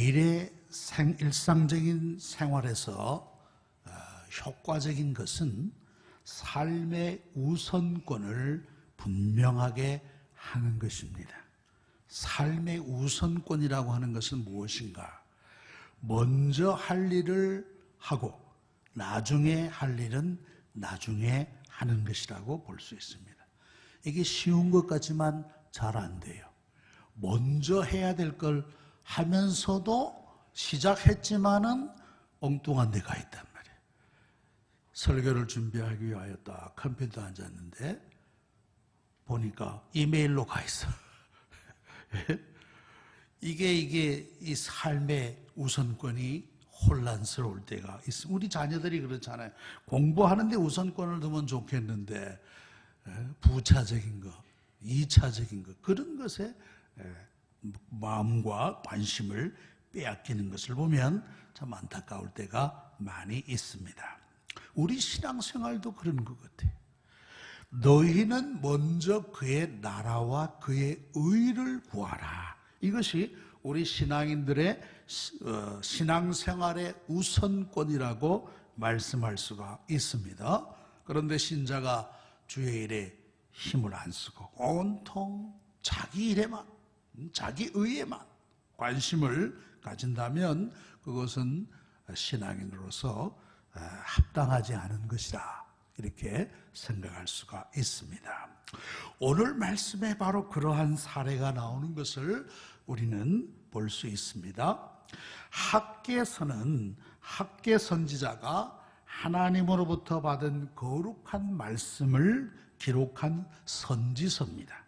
매일의 일상적인 생활에서 효과적인 것은 삶의 우선권을 분명하게 하는 것입니다. 삶의 우선권이라고 하는 것은 무엇인가? 먼저 할 일을 하고 나중에 할 일은 나중에 하는 것이라고 볼 수 있습니다. 이게 쉬운 것 같지만 잘 안 돼요. 먼저 해야 될 걸 하면서도 시작했지만은 엉뚱한 데가 있단 말이에요. 설교를 준비하기 위하여 딱 컴퓨터에 앉았는데 보니까 이메일로 가 있어. 이게 이 삶의 우선권이 혼란스러울 때가 있습니다. 우리 자녀들이 그렇잖아요. 공부하는데 우선권을 두면 좋겠는데 부차적인 거, 2차적인 거, 그런 것에 마음과 관심을 빼앗기는 것을 보면 참 안타까울 때가 많이 있습니다. 우리 신앙생활도 그런 것 같아요. 너희는 먼저 그의 나라와 그의 의를 구하라. 이것이 우리 신앙인들의 신앙생활의 우선권이라고 말씀할 수가 있습니다. 그런데 신자가 주의 일에 힘을 안 쓰고 온통 자기 일에만, 자기 의에만 관심을 가진다면 그것은 신앙인으로서 합당하지 않은 것이다, 이렇게 생각할 수가 있습니다. 오늘 말씀에 바로 그러한 사례가 나오는 것을 우리는 볼 수 있습니다. 학개서는 학개 선지자가 하나님으로부터 받은 거룩한 말씀을 기록한 선지서입니다.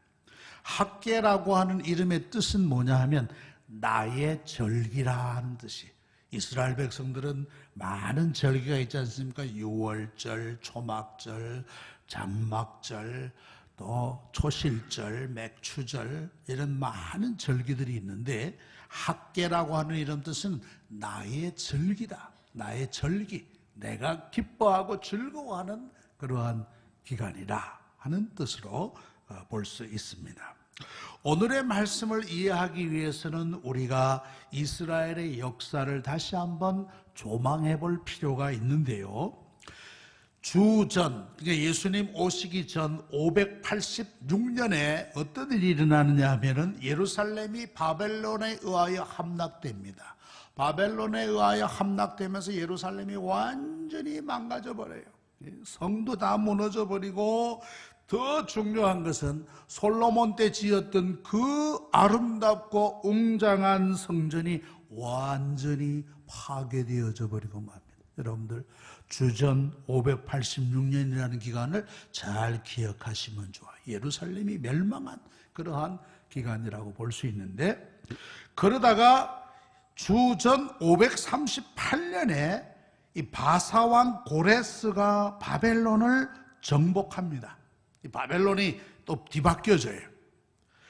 학개라고 하는 이름의 뜻은 뭐냐 하면 나의 절기라 하는 뜻이. 이스라엘 백성들은 많은 절기가 있지 않습니까? 유월절, 초막절, 장막절, 또 초실절, 맥추절, 이런 많은 절기들이 있는데 학개라고 하는 이런 뜻은 나의 절기다, 나의 절기, 내가 기뻐하고 즐거워하는 그러한 기간이라 하는 뜻으로 볼 수 있습니다. 오늘의 말씀을 이해하기 위해서는 우리가 이스라엘의 역사를 다시 한번 조망해 볼 필요가 있는데요. 주전, 그러니까 예수님 오시기 전 586년에 어떤 일이 일어나느냐 하면은 예루살렘이 바벨론에 의하여 함락됩니다. 바벨론에 의하여 함락되면서 예루살렘이 완전히 망가져 버려요. 성도 다 무너져 버리고, 더 중요한 것은 솔로몬 때 지었던 그 아름답고 웅장한 성전이 완전히 파괴되어져 버리고 맙니다. 여러분들 주전 586년이라는 기간을 잘 기억하시면 좋아요. 예루살렘이 멸망한 그러한 기간이라고 볼 수 있는데, 그러다가 주전 538년에 이 바사왕 고레스가 바벨론을 정복합니다. 이 바벨론이 또 뒤바뀌어져요.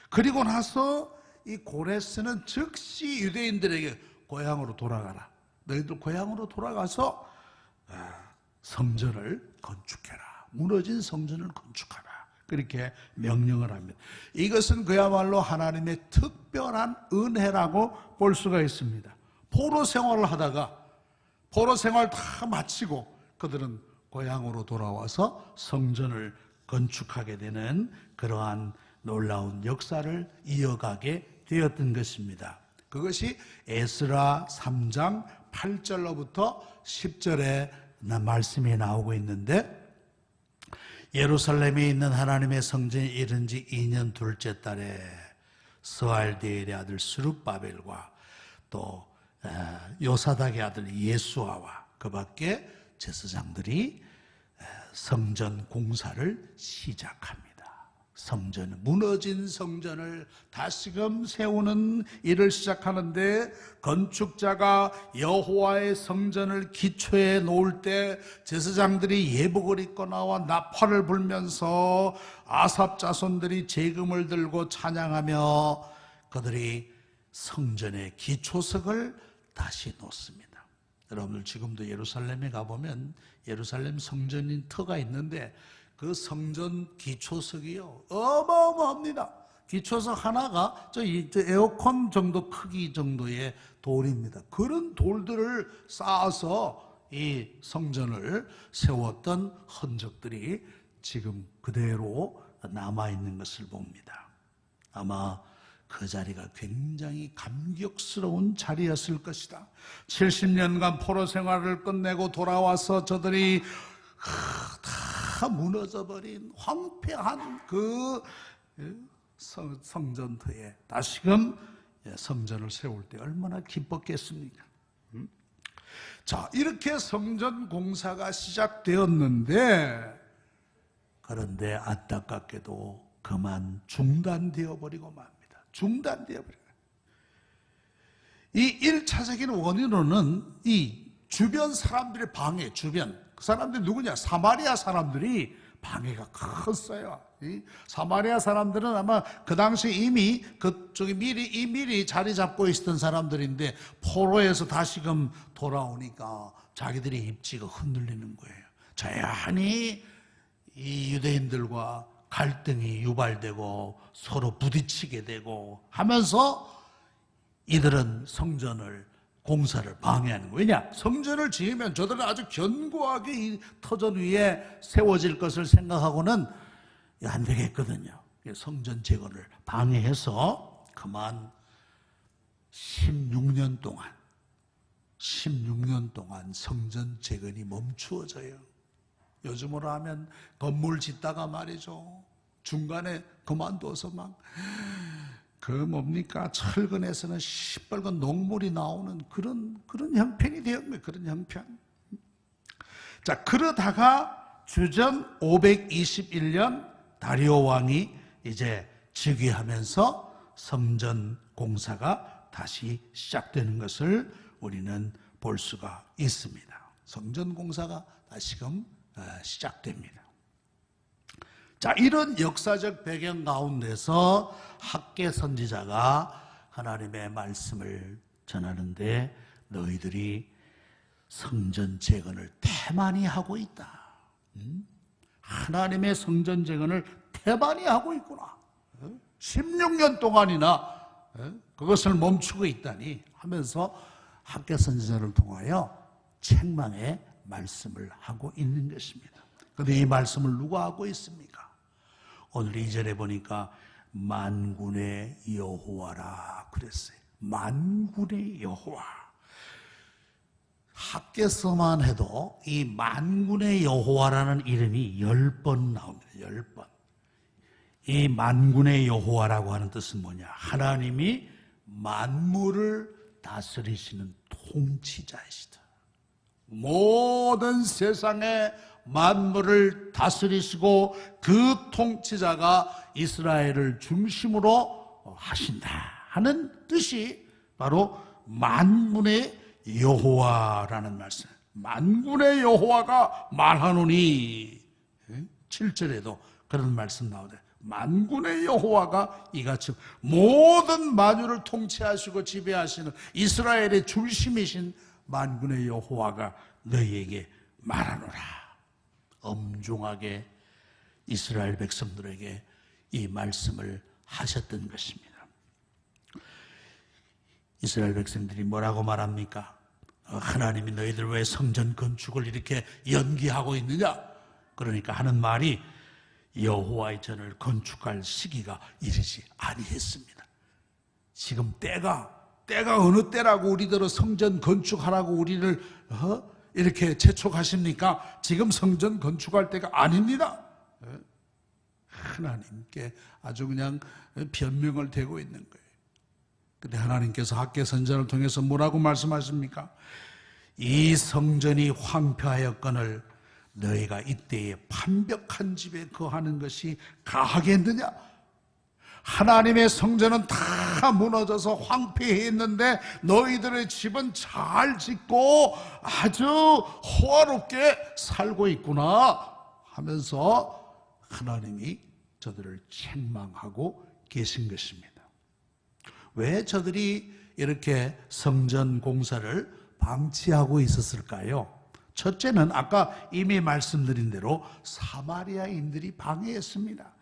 그리고 나서 이 고레스는 즉시 유대인들에게 고향으로 돌아가라, 너희들 고향으로 돌아가서 성전을 건축해라, 무너진 성전을 건축하라, 그렇게 명령을 합니다. 이것은 그야말로 하나님의 특별한 은혜라고 볼 수가 있습니다. 포로 생활을 하다가 포로 생활 다 마치고 그들은 고향으로 돌아와서 성전을 건축하게 되는 그러한 놀라운 역사를 이어가게 되었던 것입니다. 그것이 에스라 3장 8절로부터 10절에 말씀이 나오고 있는데, 예루살렘에 있는 하나님의 성전에 이른 지 2년 둘째 달에 스알디엘의 아들 스룹바벨과 또 요사닥의 아들 예수아와 그 밖에 제사장들이 성전 공사를 시작합니다. 무너진 성전을 다시금 세우는 일을 시작하는데, 건축자가 여호와의 성전을 기초에 놓을 때 제사장들이 예복을 입고 나와 나팔을 불면서 아삽 자손들이 제금을 들고 찬양하며 그들이 성전의 기초석을 다시 놓습니다. 여러분들 지금도 예루살렘에 가보면 예루살렘 성전인 터가 있는데 그 성전 기초석이요 어마어마합니다. 기초석 하나가 저 에어컨 정도 크기 정도의 돌입니다. 그런 돌들을 쌓아서 이 성전을 세웠던 흔적들이 지금 그대로 남아있는 것을 봅니다. 아마 그 자리가 굉장히 감격스러운 자리였을 것이다. 70년간 포로 생활을 끝내고 돌아와서 저들이 다 무너져버린 황폐한 그 성전터에 다시금 성전을 세울 때 얼마나 기뻤겠습니까? 자, 이렇게 성전 공사가 시작되었는데, 그런데 안타깝게도 그만 중단되어 버리고 맙니다. 중단되어 버려요. 이 1차적인 원인으로는 이 주변 사람들의 방해, 그 사람들이 누구냐? 사마리아 사람들이 방해가 컸어요. 사마리아 사람들은 아마 그 당시에 이미 그쪽에 미리 자리 잡고 있었던 사람들인데, 포로에서 다시금 돌아오니까 자기들의 입지가 흔들리는 거예요. 자연히 이 유대인들과 갈등이 유발되고 서로 부딪히게 되고 하면서 이들은 성전을 공사를 방해하는 거예요. 왜냐? 성전을 지으면 저들은 아주 견고하게 이 터전 위에 세워질 것을 생각하고는 안 되겠거든요. 성전 재건을 방해해서 그만 16년 동안 성전 재건이 멈추어져요. 요즘으로 하면 건물 짓다가 말이죠, 중간에 그만둬서 막 뭡니까? 철근에서는 시뻘건 녹물이 나오는 그런 형편이 되었네. 그런 형편. 자, 그러다가 주전 521년 다리오 왕이 이제 즉위하면서 성전 공사가 다시 시작되는 것을 우리는 볼 수가 있습니다. 성전 공사가 다시금 시작됩니다. 자, 이런 역사적 배경 가운데서 학개 선지자가 하나님의 말씀을 전하는데, 너희들이 성전 재건을 태만히 하고 있다. 하나님의 성전 재건을 태만히 하고 있구나. 16년 동안이나 그것을 멈추고 있다니 하면서 학개 선지자를 통하여 책망의 말씀을 하고 있는 것입니다. 그런데 이 말씀을 누가 하고 있습니까? 오늘 2절에 보니까 만군의 여호와라 그랬어요. 만군의 여호와. 학개서만 해도 이 만군의 여호와라는 이름이 10번 나옵니다. 10번. 이 만군의 여호와라고 하는 뜻은 뭐냐? 하나님이 만물을 다스리시는 통치자이시다. 모든 세상의 만물을 다스리시고 그 통치자가 이스라엘을 중심으로 하신다 하는 뜻이 바로 만군의 여호와라는 말씀. 만군의 여호와가 말하노니, 7절에도 그런 말씀 나오죠. 만군의 여호와가 이같이 모든 만유를 통치하시고 지배하시는 이스라엘의 중심이신 만군의 여호와가 너희에게 말하노라. 엄중하게 이스라엘 백성들에게 이 말씀을 하셨던 것입니다. 이스라엘 백성들이 뭐라고 말합니까? 하나님이 너희들 왜 성전 건축을 이렇게 연기하고 있느냐? 그러니까 하는 말이 여호와의 전을 건축할 시기가 이르지 아니했습니다. 지금 때가 어느 때라고 우리들은 성전 건축하라고 우리를 이렇게 재촉하십니까? 지금 성전 건축할 때가 아닙니다. 하나님께 아주 그냥 변명을 대고 있는 거예요. 근데 하나님께서 학개 선지자를 통해서 뭐라고 말씀하십니까? 이 성전이 황폐하였거늘 너희가 이때에 판벽한 집에 거하는 것이 가하겠느냐? 하나님의 성전은 다 무너져서 황폐했는데 너희들의 집은 잘 짓고 아주 호화롭게 살고 있구나 하면서 하나님이 저들을 책망하고 계신 것입니다. 왜 저들이 이렇게 성전 공사를 방치하고 있었을까요? 첫째는 아까 이미 말씀드린 대로 사마리아인들이 방해했습니다.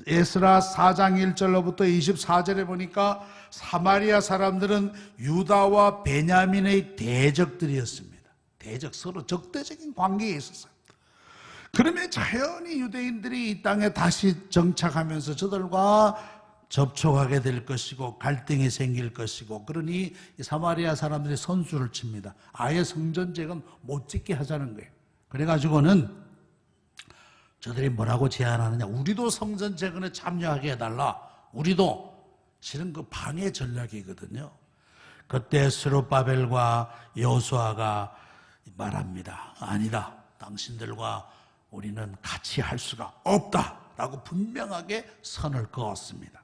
에스라 4장 1절로부터 24절에 보니까 사마리아 사람들은 유다와 베냐민의 대적들이었습니다. 대적, 서로 적대적인 관계에 있었어요. 그러면 자연히 유대인들이 이 땅에 다시 정착하면서 저들과 접촉하게 될 것이고 갈등이 생길 것이고, 그러니 사마리아 사람들이 선수를 칩니다. 아예 성전쟁은 못 짓게 하자는 거예요. 그래가지고는 저들이 뭐라고 제안하느냐, 우리도 성전재건에 참여하게 해달라. 우리도. 실은 그 방해 전략이거든요. 그때 스룹바벨과 여호수아가 말합니다. 아니다, 당신들과 우리는 같이 할 수가 없다라고 분명하게 선을 그었습니다.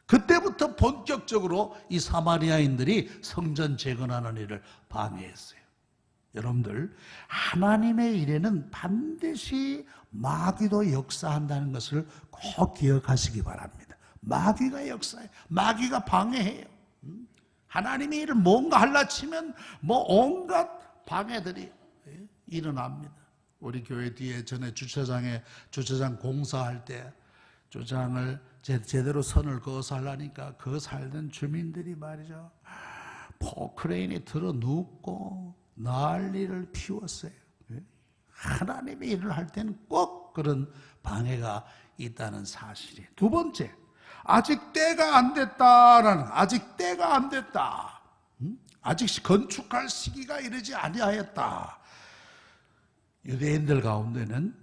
그때부터 본격적으로 이 사마리아인들이 성전 재건하는 일을 방해했어요. 여러분들, 하나님의 일에는 반드시 마귀도 역사한다는 것을 꼭 기억하시기 바랍니다. 마귀가 역사해요. 마귀가 방해해요. 하나님의 일을 뭔가 하려 치면 뭐 온갖 방해들이 일어납니다. 우리 교회 뒤에 전에 주차장 공사할 때 주차장을 제대로 선을 그어서 하려니까 그 살던 주민들이 말이죠, 포크레인이 들어 눕고 난리를 피웠어요. 하나님의 일을 할 때는 꼭 그런 방해가 있다는 사실이. 두 번째, 아직 때가 안 됐다라는, 아직 때가 안 됐다. 아직 건축할 시기가 이르지 아니하였다. 유대인들 가운데는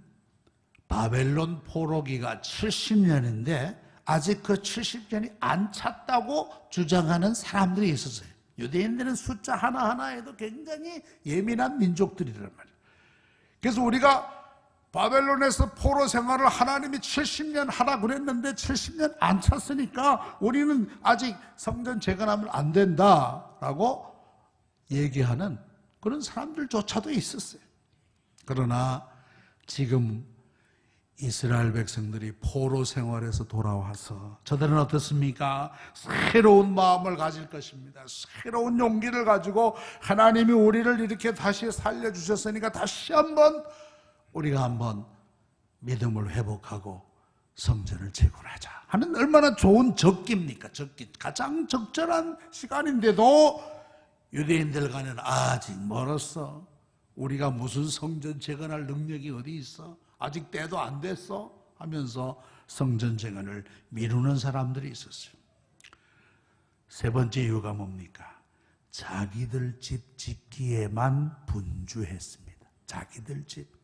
바벨론 포로기가 70년인데 아직 그 70년이 안 찼다고 주장하는 사람들이 있었어요. 유대인들은 숫자 하나하나에도 굉장히 예민한 민족들이란 말이에요. 그래서 우리가 바벨론에서 포로 생활을 하나님이 70년 하라 그랬는데 70년 안 찼으니까 우리는 아직 성전 재건하면 안 된다라고 얘기하는 그런 사람들조차도 있었어요. 그러나 지금 이스라엘 백성들이 포로 생활에서 돌아와서 저들은 어떻습니까? 새로운 마음을 가질 것입니다. 새로운 용기를 가지고 하나님이 우리를 이렇게 다시 살려주셨으니까 다시 한번 우리가 한번 믿음을 회복하고 성전을 재건하자 하는, 얼마나 좋은 적기입니까? 적기, 가장 적절한 시간인데도 유대인들 간에는 아직 멀었어. 우리가 무슨 성전 재건할 능력이 어디 있어? 아직 때도 안 됐어? 하면서 성전 재건을 미루는 사람들이 있었어요. 세 번째 이유가 뭡니까? 자기들 집 짓기에만 분주했습니다. 자기들 집.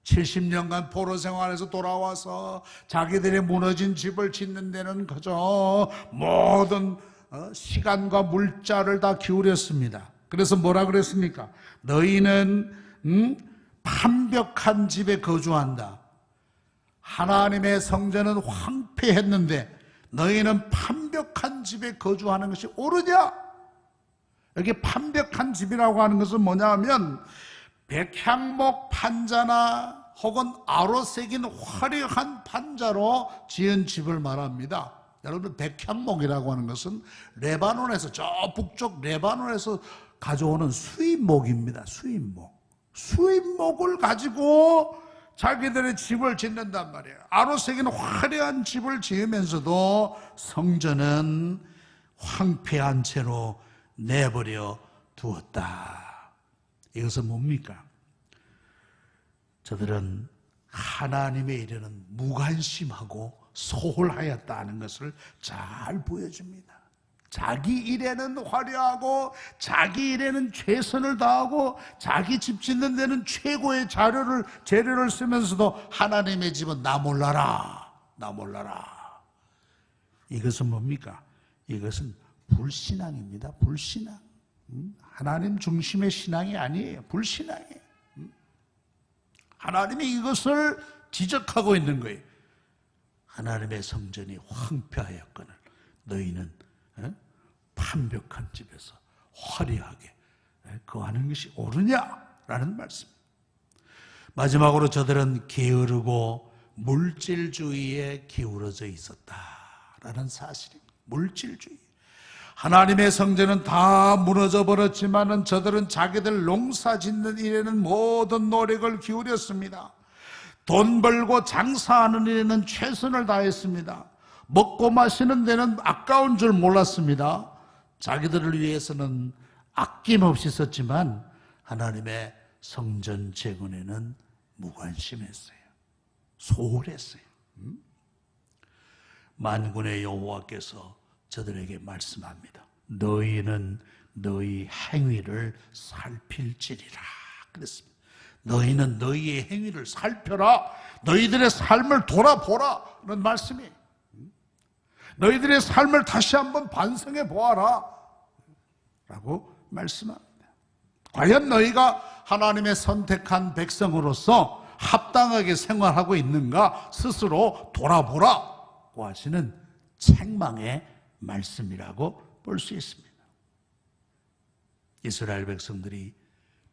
70년간 포로 생활에서 돌아와서 자기들의 무너진 집을 짓는 데는 그저 모든 시간과 물자를 다 기울였습니다. 그래서 뭐라 그랬습니까? 너희는 판벽한 집에 거주한다. 하나님의 성전은 황폐했는데 너희는 판벽한 집에 거주하는 것이 옳으냐? 여기 판벽한 집이라고 하는 것은 뭐냐면 백향목 판자나 혹은 아로 새긴 화려한 판자로 지은 집을 말합니다. 여러분, 백향목이라고 하는 것은 레바논에서, 저 북쪽 레바논에서 가져오는 수입목입니다. 수입목을 가지고 자기들의 집을 짓는단 말이에요. 아로 새긴 화려한 집을 지으면서도 성전은 황폐한 채로 내버려 두었다. 이것은 뭡니까? 저들은 하나님의 일에는 무관심하고 소홀하였다는 것을 잘 보여줍니다. 자기 일에는 화려하고 자기 일에는 최선을 다하고 자기 집 짓는 데는 최고의 재료를 쓰면서도 하나님의 집은 나 몰라라, 나 몰라라. 이것은 뭡니까? 이것은 불신앙입니다. 불신앙. 하나님 중심의 신앙이 아니에요. 불신앙이에요. 하나님이 이것을 지적하고 있는 거예요. 하나님의 성전이 황폐하였거늘 너희는 판벽한 집에서 화려하게 거하는 것이 옳으냐라는 말씀. 마지막으로 저들은 게으르고 물질주의에 기울어져 있었다라는 사실입니다. 물질주의. 하나님의 성전은 다 무너져 버렸지만은 저들은 자기들 농사 짓는 일에는 모든 노력을 기울였습니다. 돈 벌고 장사하는 일에는 최선을 다했습니다. 먹고 마시는 데는 아까운 줄 몰랐습니다. 자기들을 위해서는 아낌없이 썼지만 하나님의 성전 재건에는 무관심했어요. 소홀했어요. 만군의 여호와께서 저들에게 말씀합니다. 너희는 너희 행위를 살필지리라 그랬습니다. 너희는 너희의 행위를 살펴라. 너희들의 삶을 돌아보라 라는 말씀이에요. 너희들의 삶을 다시 한번 반성해 보아라 라고 말씀합니다. 과연 너희가 하나님의 선택한 백성으로서 합당하게 생활하고 있는가 스스로 돌아보라고 하시는 책망의 말씀이라고 볼 수 있습니다. 이스라엘 백성들이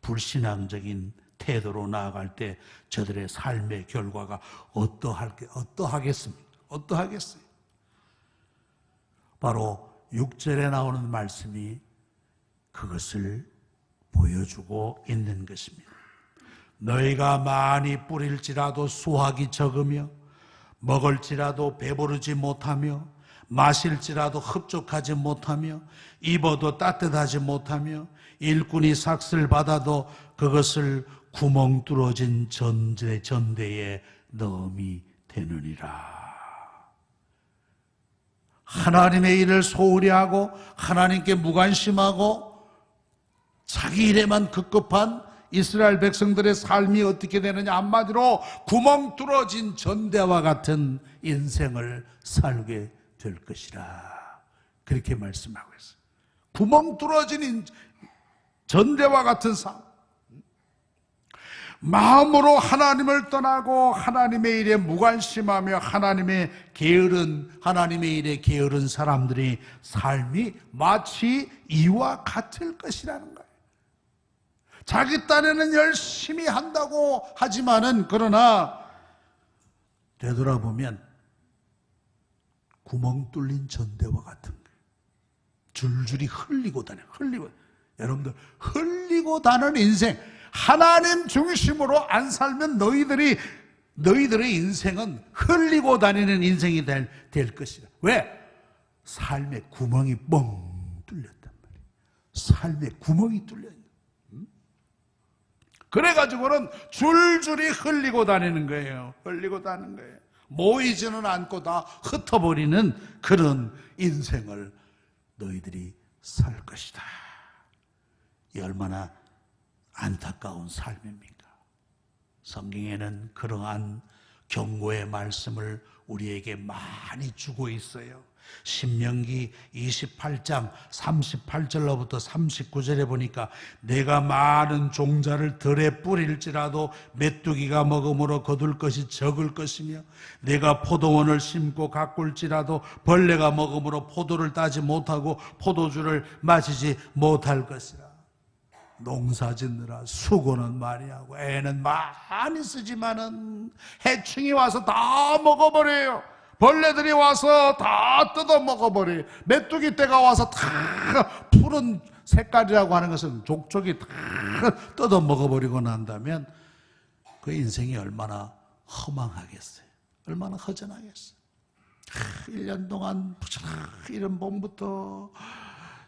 불신앙적인 태도로 나아갈 때 저들의 삶의 결과가 어떠하겠습니까? 어떠하겠어요? 바로 6절에 나오는 말씀이 그것을 보여주고 있는 것입니다. 너희가 많이 뿌릴지라도 수확이 적으며 먹을지라도 배부르지 못하며 마실지라도 흡족하지 못하며 입어도 따뜻하지 못하며 일꾼이 삭슬 받아도 그것을 구멍 뚫어진 전대에 넣음이 되느니라. 하나님의 일을 소홀히 하고 하나님께 무관심하고 자기 일에만 급급한 이스라엘 백성들의 삶이 어떻게 되느냐, 한마디로 구멍 뚫어진 전대와 같은 인생을 살게 될 것이라, 그렇게 말씀하고 있어요. 구멍 뚫어진 전대와 같은 삶, 마음으로 하나님을 떠나고 하나님의 일에 무관심하며 하나님의 일에 게으른 사람들이 삶이 마치 이와 같을 것이라는 거예요. 자기 딴에는 열심히 한다고 하지만은 그러나 되돌아보면 구멍 뚫린 전대와 같은 거예요. 줄줄이 흘리고 다녀. 여러분들, 흘리고 다니는 인생, 하나님 중심으로 안 살면 너희들의 인생은 흘리고 다니는 인생이 될 것이다. 왜? 삶의 구멍이 뻥 뚫렸단 말이에요. 삶의 구멍이 뚫려. 그래가지고는 줄줄이 흘리고 다니는 거예요. 모이지는 않고 다 흩어버리는 그런 인생을 너희들이 살 것이다. 이 얼마나 안타까운 삶입니까? 성경에는 그러한 경고의 말씀을 우리에게 많이 주고 있어요. 신명기 28장 38절로부터 39절에 보니까 내가 많은 종자를 들에 뿌릴지라도 메뚜기가 먹음으로 거둘 것이 적을 것이며 내가 포도원을 심고 가꿀지라도 벌레가 먹음으로 포도를 따지 못하고 포도주를 마시지 못할 것이라. 농사 짓느라 수고는 많이 하고 애는 많이 쓰지만은 해충이 와서 다 먹어버려요. 벌레들이 와서 다 뜯어 먹어버려요. 메뚜기 떼가 와서 다 푸른 색깔이라고 하는 것은 족족이 다 뜯어 먹어버리고 난다면 그 인생이 얼마나 허망하겠어요. 얼마나 허전하겠어요. 1년 동안 이른 봄부터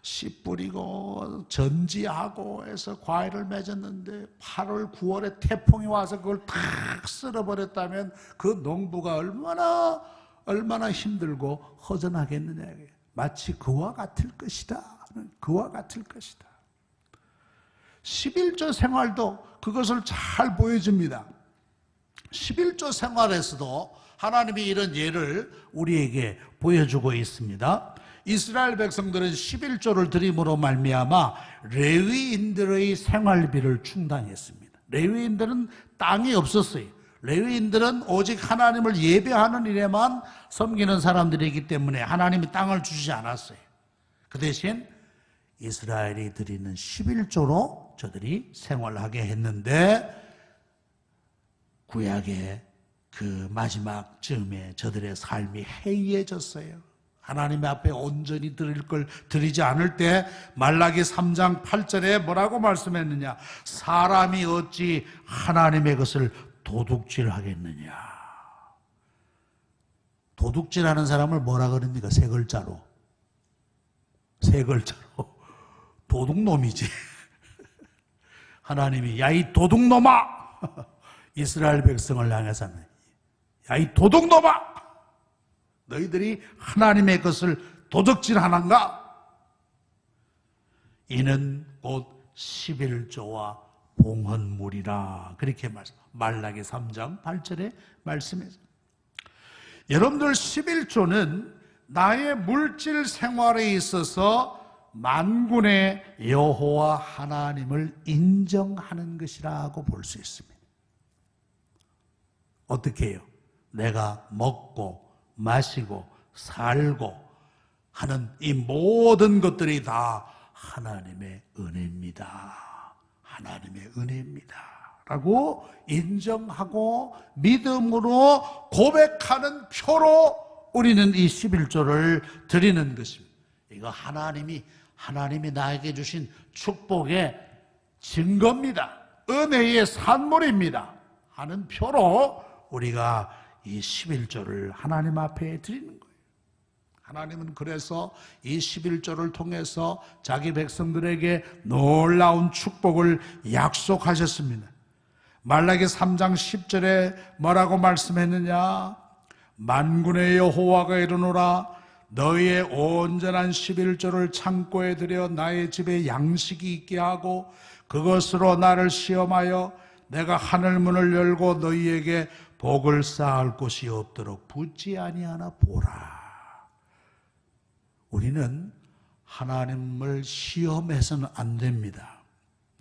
씨 뿌리고 전지하고 해서 과일을 맺었는데 8월 9월에 태풍이 와서 그걸 탁 쓸어버렸다면 그 농부가 얼마나 힘들고 허전하겠느냐. 마치 그와 같을 것이다. 11조 생활도 그것을 잘 보여줍니다. 11조 생활에서도 하나님이 이런 예를 우리에게 보여주고 있습니다. 이스라엘 백성들은 11조를 드림으로 말미암아 레위인들의 생활비를 충당했습니다. 레위인들은 땅이 없었어요. 레위인들은 오직 하나님을 예배하는 일에만 섬기는 사람들이기 때문에 하나님이 땅을 주시지 않았어요. 그 대신 이스라엘이 드리는 11조로 저들이 생활하게 했는데 구약의 그 마지막 즈음에 저들의 삶이 해이해졌어요. 하나님 앞에 온전히 드릴 걸 드리지 않을 때 말라기 3장 8절에 뭐라고 말씀했느냐? 사람이 어찌 하나님의 것을 도둑질 하겠느냐. 도둑질하는 사람을 뭐라 그럽니까? 세 글자로. 세 글자로. 도둑놈이지. 하나님이 야 이 도둑놈아! 이스라엘 백성을 향해서는 야 이 도둑놈아! 너희들이 하나님의 것을 도둑질하는가? 이는 곧 11조와 봉헌물이라. 그렇게 말라기 3장 8절에 말씀했습니다. 여러분들 11조는 나의 물질 생활에 있어서 만군의 여호와 하나님을 인정하는 것이라고 볼 수 있습니다. 어떻게 해요? 내가 먹고 마시고 살고 하는 이 모든 것들이 다 하나님의 은혜입니다. 하나님의 은혜입니다. 라고 인정하고 믿음으로 고백하는 표로 우리는 이 11조를 드리는 것입니다. 이거 하나님이 나에게 주신 축복의 증거입니다. 은혜의 산물입니다. 하는 표로 우리가 이 11조를 하나님 앞에 드리는 거예요. 하나님은 그래서 이 11조를 통해서 자기 백성들에게 놀라운 축복을 약속하셨습니다. 말라기 3장 10절에 뭐라고 말씀했느냐? 만군의 여호와가 이르노라 너희의 온전한 11조를 창고에 들여 나의 집에 양식이 있게 하고 그것으로 나를 시험하여 내가 하늘문을 열고 너희에게 복을 쌓을 곳이 없도록 붙지 아니하나 보라. 우리는 하나님을 시험해서는 안 됩니다.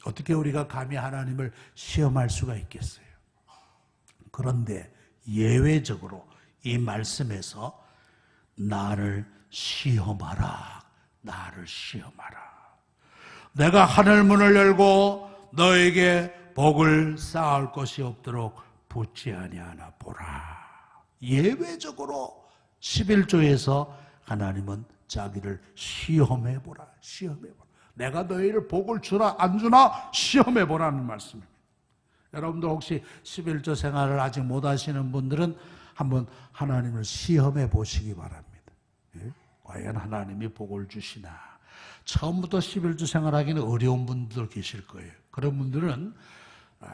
어떻게 우리가 감히 하나님을 시험할 수가 있겠어요? 그런데 예외적으로 이 말씀에서 나를 시험하라. 나를 시험하라. 내가 하늘문을 열고 너에게 복을 쌓을 것이 없도록 붙지 아니하나 보라. 예외적으로 11조에서 하나님은 자기를 시험해보라. 시험해보라. 내가 너희를 복을 주나 안 주나 시험해보라는 말씀입니다. 여러분도 혹시 11조 생활을 아직 못 하시는 분들은 한번 하나님을 시험해 보시기 바랍니다. 예? 과연 하나님이 복을 주시나. 처음부터 11조 생활하기는 어려운 분들 계실 거예요. 그런 분들은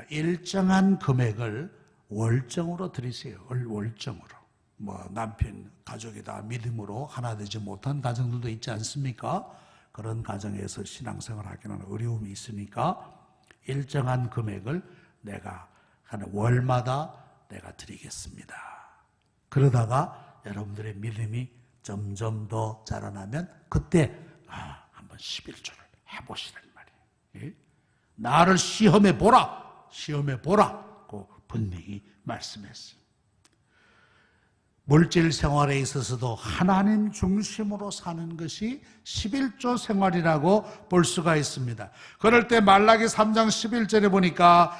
일정한 금액을 월정으로 드리세요. 월정으로. 뭐 남편, 가족이 다 믿음으로 하나 되지 못한 가정들도 있지 않습니까? 그런 가정에서 신앙생활 하기는 어려움이 있으니까 일정한 금액을 내가 하는 월마다 내가 드리겠습니다. 그러다가 여러분들의 믿음이 점점 더 자라나면 그때 한번 11조를 해보시란 말이에요. 예? 나를 시험해보라. 시험해보라고 분명히 말씀했어요. 물질 생활에 있어서도 하나님 중심으로 사는 것이 11조 생활이라고 볼 수가 있습니다. 그럴 때 말라기 3장 11절에 보니까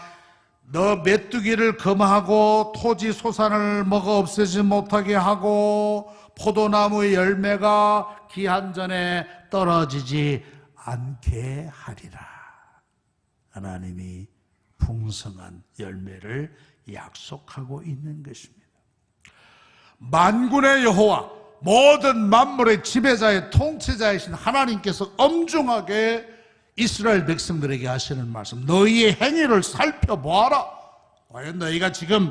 너 메뚜기를 금하고 토지 소산을 먹어 없애지 못하게 하고 포도나무의 열매가 기한 전에 떨어지지 않게 하리라. 하나님이 풍성한 열매를 약속하고 있는 것입니다. 만군의 여호와, 모든 만물의 지배자의 통치자이신 하나님께서 엄중하게 이스라엘 백성들에게 하시는 말씀, 너희의 행위를 살펴보아라. 과연 너희가 지금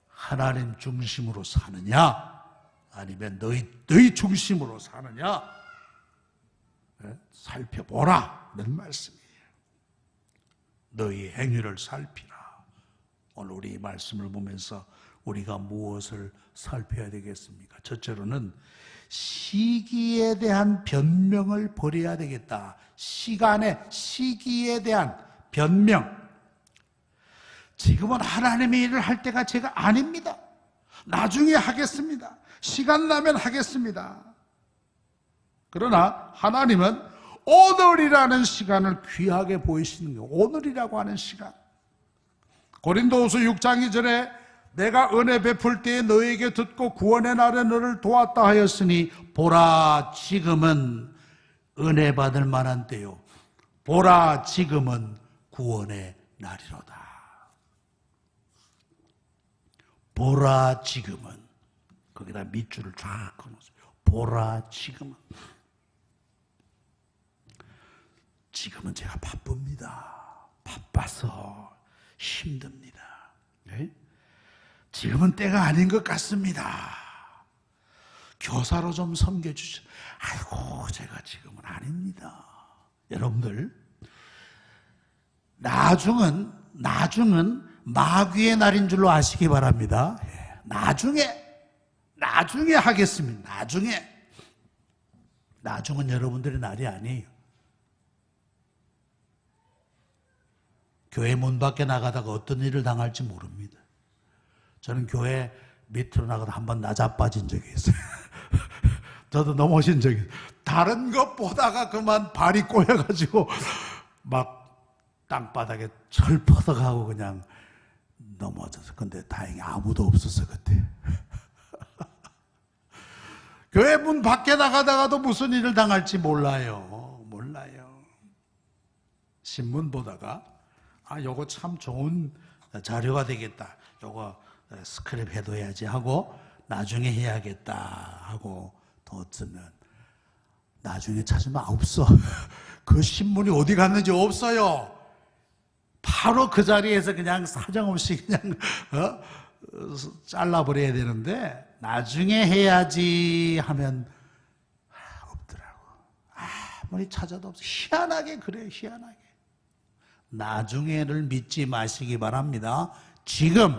하나님 중심으로 사느냐 아니면 너희 중심으로 사느냐, 살펴보라 이런 말씀이에요. 너희의 행위를 살피라. 오늘 우리 이 말씀을 보면서 우리가 무엇을 살펴야 되겠습니까? 첫째로는 시기에 대한 변명을 버려야 되겠다. 시기에 대한 변명. 지금은 하나님의 일을 할 때가 제가 아닙니다. 나중에 하겠습니다. 시간 나면 하겠습니다. 그러나 하나님은 오늘이라는 시간을 귀하게 보이시는 거예요. 오늘이라고 하는 시간. 고린도후서 6장 2절에 내가 은혜 베풀 때에 너에게 듣고 구원의 날에 너를 도왔다 하였으니 보라 지금은 은혜 받을 만한 때요, 보라 지금은 구원의 날이로다. 보라 지금은, 거기다 밑줄을 쫙 그어놓으세요. 보라 지금은. 지금은 제가 바쁩니다. 바빠서 힘듭니다. 네? 지금은 때가 아닌 것 같습니다. 교사로 좀 섬겨주시죠. 아이고, 제가 지금은 아닙니다. 여러분들, 나중은 마귀의 날인 줄로 아시기 바랍니다. 나중에 하겠습니다. 나중은 여러분들의 날이 아니에요. 교회 문 밖에 나가다가 어떤 일을 당할지 모릅니다. 저는 교회 밑으로 나가다 한번 나자빠진 적이 있어요. 저도 넘어진 적이 있어요. 다른 것 보다가 그만 발이 꼬여가지고 막 땅바닥에 철퍼덕하고 그냥 넘어져서. 근데 다행히 아무도 없었어 그때. 교회 문 밖에 나가다가도 무슨 일을 당할지 몰라요. 신문 보다가 요거 참 좋은 자료가 되겠다. 요거 스크랩 해둬야지 하고 나중에 해야겠다 하고 뒀으면 나중에 찾으면 없어. 그 신문이 어디 갔는지 없어요. 바로 그 자리에서 그냥 사정없이 그냥 잘라버려야 되는데 나중에 해야지 하면 없더라고. 아무리 찾아도 없어. 희한하게 그래요. 희한하게. 나중에를 믿지 마시기 바랍니다. 지금이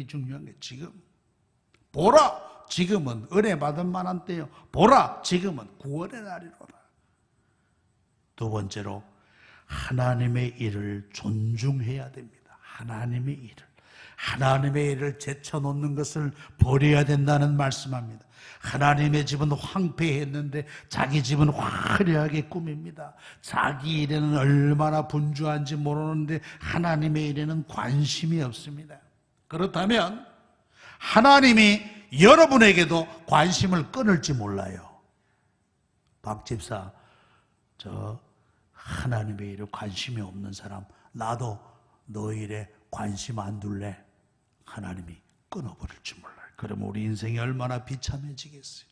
중요한 게 지금. 보라, 지금은 은혜 받을 만한 때요. 보라, 지금은 구원의 날이로다. 두 번째로 하나님의 일을 존중해야 됩니다. 하나님의 일을 제쳐놓는 것을 버려야 된다는 말씀합니다. 하나님의 집은 황폐했는데 자기 집은 화려하게 꾸밉니다. 자기 일에는 얼마나 분주한지 모르는데 하나님의 일에는 관심이 없습니다. 그렇다면 하나님이 여러분에게도 관심을 끊을지 몰라요. 박 집사, 저 하나님의 일에 관심이 없는 사람, 나도 너 일에 관심 안 둘래? 하나님이 끊어버릴지 몰라요. 그러면 우리 인생이 얼마나 비참해지겠어요.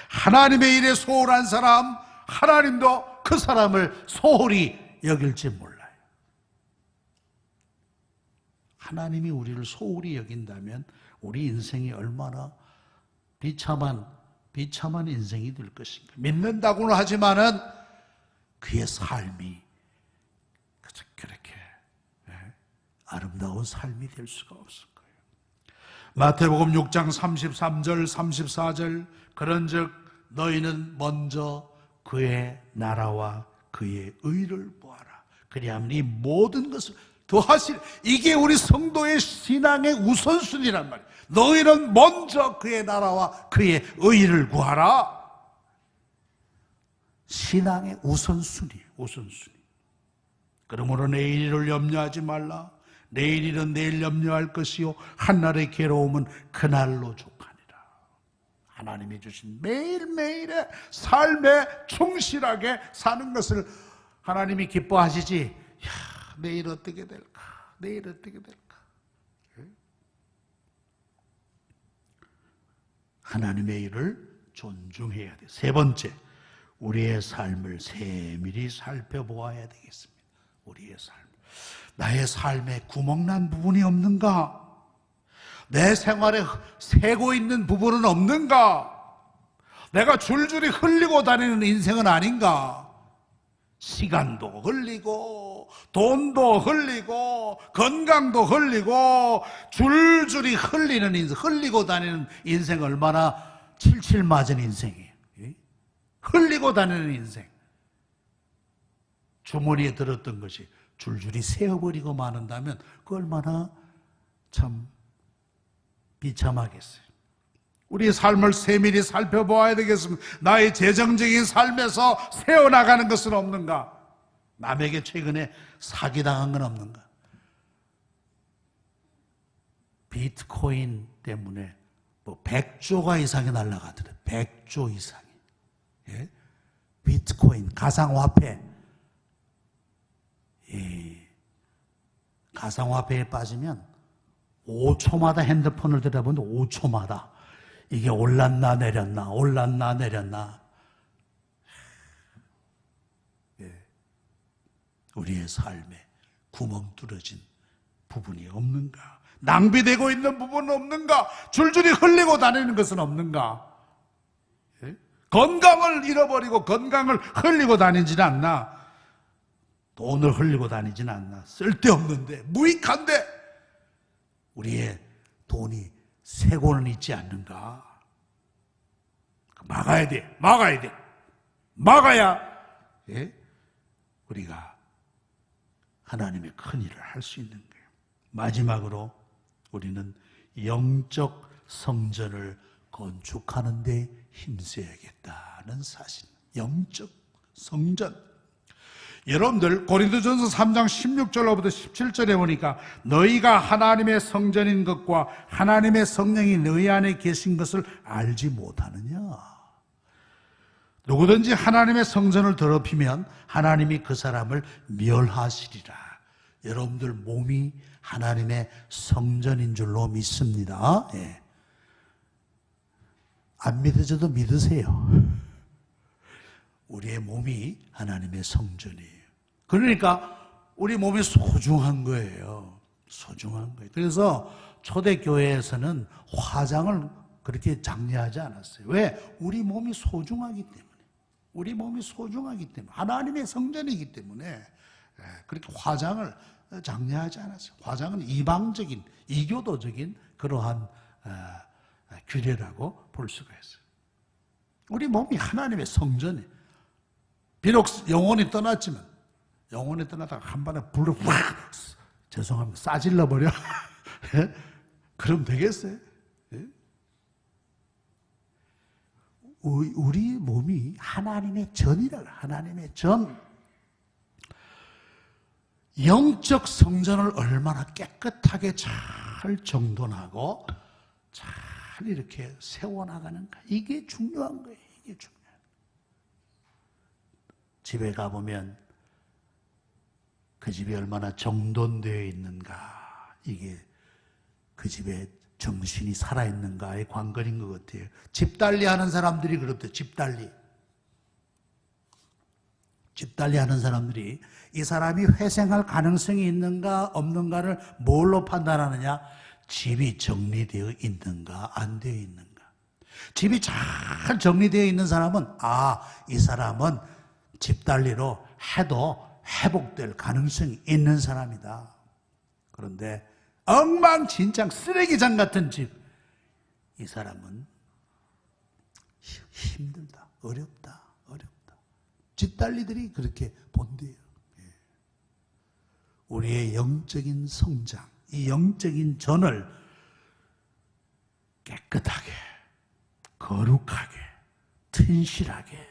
하나님의 일에 소홀한 사람, 하나님도 그 사람을 소홀히 여길지 몰라요. 하나님이 우리를 소홀히 여긴다면 우리 인생이 얼마나 비참한 인생이 될 것인가. 믿는다고는 하지만은 그의 삶이 그렇게 아름다운 삶이 될 수가 없을 거예요. 마태복음 6장 33절 34절 그런즉 너희는 먼저 그의 나라와 그의 의를 보아라. 그리하면 이 모든 것을 더하시리. 이게 우리 성도의 신앙의 우선순위란 말이에요. 너희는 먼저 그의 나라와 그의 의를 구하라. 신앙의 우선순위예요. 그러므로 내일 일을 염려하지 말라. 내일 일은 내일 염려할 것이요 한날의 괴로움은 그날로 족하니라. 하나님이 주신 매일매일의 삶에 충실하게 사는 것을 하나님이 기뻐하시지. 내일 어떻게 될까? 하나님의 일을 존중해야 돼. 세 번째, 우리의 삶을 세밀히 살펴보아야 되겠습니다. 우리의 삶. 나의 삶에 구멍난 부분이 없는가? 내 생활에 새고 있는 부분은 없는가? 내가 줄줄이 흘리고 다니는 인생은 아닌가? 시간도 흘리고 돈도 흘리고 건강도 흘리고 줄줄이 흘리는 인생, 흘리고 다니는 인생 얼마나 칠칠 맞은 인생이에요. 흘리고 다니는 인생. 주머니에 들었던 것이 줄줄이 세어버리고 마는다면 그 얼마나 참 비참하겠어요. 우리의 삶을 세밀히 살펴보아야 되겠습니다. 나의 재정적인 삶에서 세어나가는 것은 없는가? 남에게 최근에 사기당한 건 없는가? 비트코인 때문에 100조가 이상이 날아가더래. 100조 이상이. 예? 비트코인, 가상화폐. 가상화폐에 빠지면 5초마다 핸드폰을 들여다보는데 5초마다 이게 올랐나 내렸나 올랐나 내렸나. 우리의 삶에 구멍 뚫어진 부분이 없는가? 낭비되고 있는 부분은 없는가? 줄줄이 흘리고 다니는 것은 없는가? 건강을 잃어버리고 건강을 흘리고 다니지는 않나? 돈을 흘리고 다니지는 않나? 쓸데없는데, 무익한데 우리의 돈이 쇠고는 있지 않는가? 막아야 돼. 막아야 돼. 막아야 우리가 하나님의 큰 일을 할 수 있는 거예요. 마지막으로 우리는 영적 성전을 건축하는 데 힘써야겠다는 사실. 영적 성전. 여러분들 고린도전서 3장 16절로부터 17절에 보니까 너희가 하나님의 성전인 것과 하나님의 성령이 너희 안에 계신 것을 알지 못하느냐. 누구든지 하나님의 성전을 더럽히면 하나님이 그 사람을 멸하시리라. 여러분들 몸이 하나님의 성전인 줄로 믿습니다. 예. 안 믿어져도 믿으세요. 우리의 몸이 하나님의 성전이에요. 그러니까 우리 몸이 소중한 거예요. 소중한 거예요. 그래서 초대교회에서는 화장을 그렇게 장려하지 않았어요. 왜? 우리 몸이 소중하기 때문에. 우리 몸이 소중하기 때문에. 하나님의 성전이기 때문에 그렇게 화장을 장려하지 않았어요. 화장은 이방적인, 이교도적인 그러한 규례라고 볼 수가 있어요. 우리 몸이 하나님의 성전이에요. 비록 영혼이 떠났지만, 영혼이 떠나다가 한 번에 불을 확, 죄송합니다, 싸질러 버려. 그럼 되겠어요? 우리 몸이 하나님의 전이라, 하나님의 전. 영적 성전을 얼마나 깨끗하게 잘 정돈하고 잘 이렇게 세워나가는가. 이게 중요한 거예요. 이게 중요해요. 집에 가보면 그 집이 얼마나 정돈되어 있는가. 이게 그 집에 정신이 살아있는가의 관건인 것 같아요. 집달리 하는 사람들이 그렇대요. 집달리. 집달리 하는 사람들이 이 사람이 회생할 가능성이 있는가 없는가를 뭘로 판단하느냐? 집이 정리되어 있는가 안 되어 있는가. 집이 잘 정리되어 있는 사람은 이 사람은 집달리로 해도 회복될 가능성이 있는 사람이다. 그런데 엉망진창 쓰레기장 같은 집, 이 사람은 힘들다, 어렵다. 집달리들이 그렇게 본대요. 우리의 영적인 성장, 이 영적인 전을 깨끗하게, 거룩하게, 튼실하게,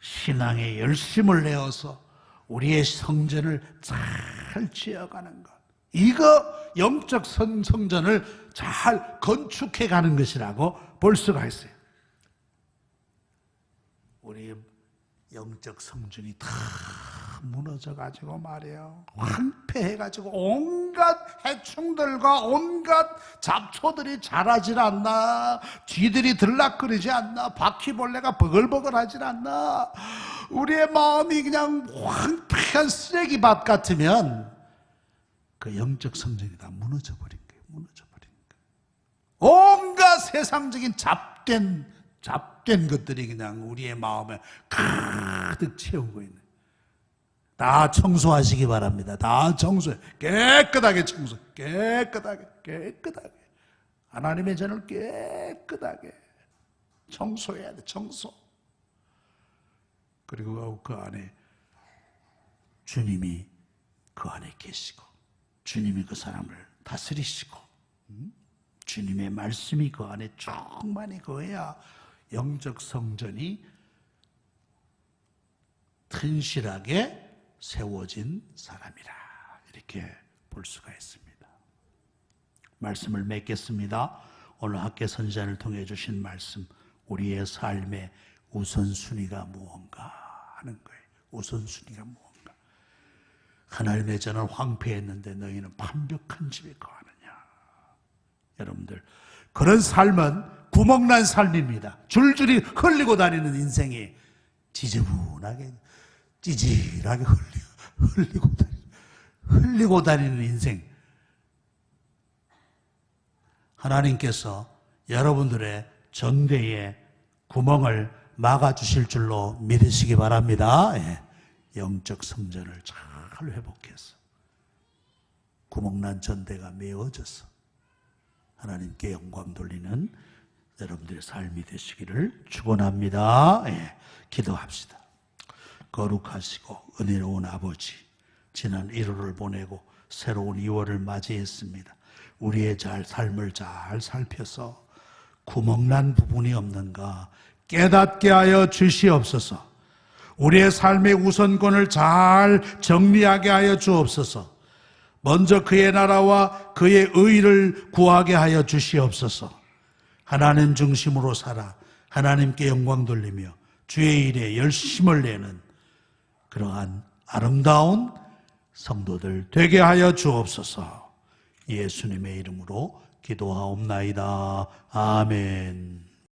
신앙에 열심을 내어서 우리의 성전을 잘 지어가는 것. 이거 영적 성전을 잘 건축해 가는 것이라고 볼 수가 있어요. 우리 영적 성전이 다 무너져가지고 말이에요. 황폐해가지고 온갖 해충들과 온갖 잡초들이 자라질 않나, 쥐들이 들락거리지 않나, 바퀴벌레가 버글버글하질 않나. 우리의 마음이 그냥 황폐한 쓰레기밭 같으면 그 영적 성전이 다 무너져버린 거예요. 무너져버린 거예요. 온갖 세상적인 잡된 것들이 그냥 우리의 마음에 가득 채우고 있는. 다 청소하시기 바랍니다. 다 청소해. 깨끗하게 청소해. 깨끗하게. 하나님의 전을 깨끗하게 청소해야 돼. 청소. 그리고 그 안에 주님이 그 안에 계시고, 주님이 그 사람을 다스리시고, 주님의 말씀이 그 안에 충만히 거해야 영적 성전이 튼실하게 세워진 사람이라, 이렇게 볼 수가 있습니다. 말씀을 맺겠습니다. 오늘 학계 선지자를 통해 주신 말씀, 우리의 삶의 우선순위가 무언가 하는 거예요. 우선순위가 무언가. 하나님의 전은 황폐했는데 너희는 완벽한 집에 거하느냐. 여러분들, 그런 삶은 구멍난 삶입니다. 줄줄이 흘리고 다니는 인생이 지저분하게 찌질하게 흘리고 다니는 인생. 하나님께서 여러분들의 전대에 구멍을 막아주실 줄로 믿으시기 바랍니다. 예. 영적 성전을 잘 회복해서 구멍난 전대가 메워져서 하나님께 영광 돌리는 여러분들의 삶이 되시기를 축원합니다. 예. 기도합시다. 거룩하시고 은혜로운 아버지, 지난 1월을 보내고 새로운 2월을 맞이했습니다. 우리의 삶을 잘 살펴서 구멍난 부분이 없는가 깨닫게 하여 주시옵소서. 우리의 삶의 우선권을 잘 정리하게 하여 주옵소서. 먼저 그의 나라와 그의 의를 구하게 하여 주시옵소서. 하나님 중심으로 살아 하나님께 영광 돌리며 주의 일에 열심을 내는 그러한 아름다운 성도들 되게 하여 주옵소서. 예수님의 이름으로 기도하옵나이다. 아멘.